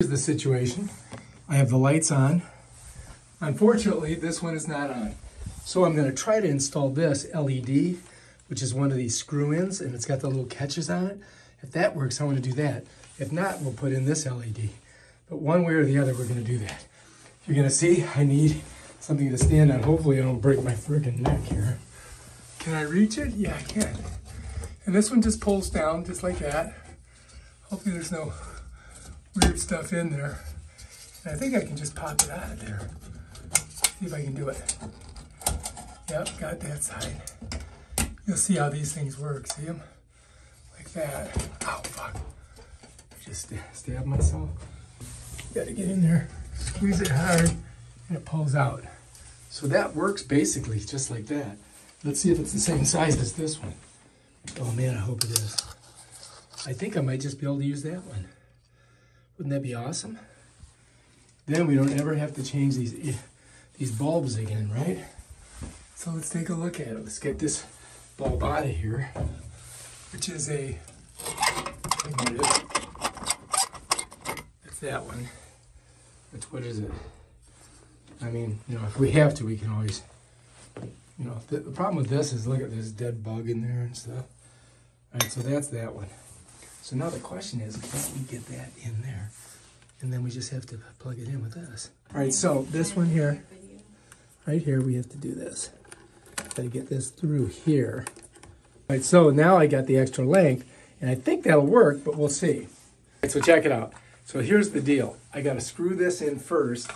Here's the situation. I have the lights on. Unfortunately, this one is not on. So I'm going to try to install this LED, which is one of these screw-ins, and it's got the little catches on it. If that works, I want to do that. If not, we'll put in this LED. But one way or the other, we're going to do that. You're going to see I need something to stand on. Hopefully I don't break my freaking neck here. Can I reach it? Yeah, I can. And this one just pulls down just like that. Hopefully there's no weird stuff in there. And I think I can just pop it out of there. See if I can do it. Yep, got that side. You'll see how these things work. See them? Like that. Oh, fuck. I just stabbed myself. Got to get in there, squeeze it hard, and it pulls out. So that works basically just like that. Let's see if it's the same size as this one. Oh man, I hope it is. I think I might just be able to use that one. Wouldn't that be awesome? Then we don't ever have to change these bulbs again, right? So let's take a look at it. Let's get this bulb out of here, which is a, it's that one. What is it? I mean, you know, if we have to, we can always, you know, the problem with this is, look at this dead bug in there and stuff. All right, so that's that one. So now the question is, can we get that in there? And then we just have to plug it in with this. All right, so this one here, right here, we have to do this. Got to get this through here. All right, so now I got the extra length, and I think that'll work, but we'll see. All right, so check it out. So here's the deal. I got to screw this in first,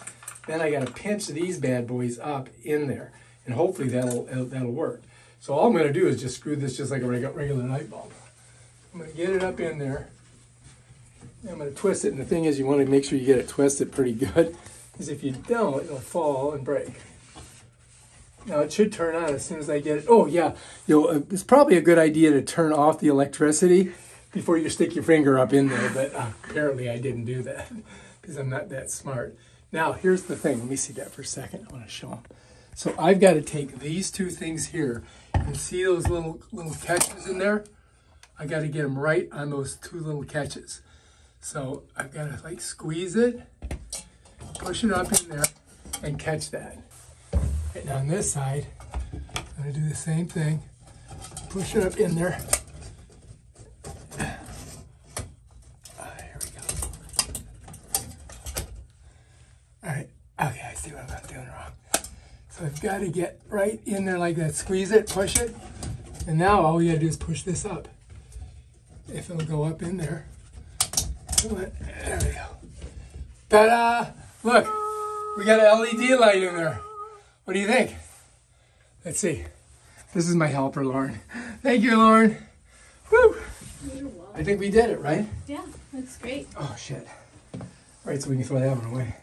then I got to pinch these bad boys up in there, and hopefully that'll work. So all I'm going to do is just screw this just like a regular light bulb. I'm going to get it up in there. I'm going to twist it, and the thing is, you want to make sure you get it twisted pretty good, because if you don't, it'll fall and break. Now it should turn on as soon as I get it. Oh yeah, it's probably a good idea to turn off the electricity before you stick your finger up in there, but apparently I didn't do that because I'm not that smart. Now here's the thing. Let me see that for a second. I want to show them. So I've got to take these two things here, and see those little catches in there? I got to get them right on those two little catches. So I've got to like squeeze it, push it up in there, and catch that. Right now on this side, I'm going to do the same thing. Push it up in there. Here we go. All right. Okay, I see what I'm doing wrong. So I've got to get right in there like that. Squeeze it, push it. And now all you got to do is push this up. If it'll go up in there. There we go. Ta-da! Look, we got an LED light in there. What do you think? Let's see. This is my helper, Lauren. Thank you, Lauren. Woo! You're welcome. I think we did it, right? Yeah, that's great. Oh, shit. All right, so we can throw that one away.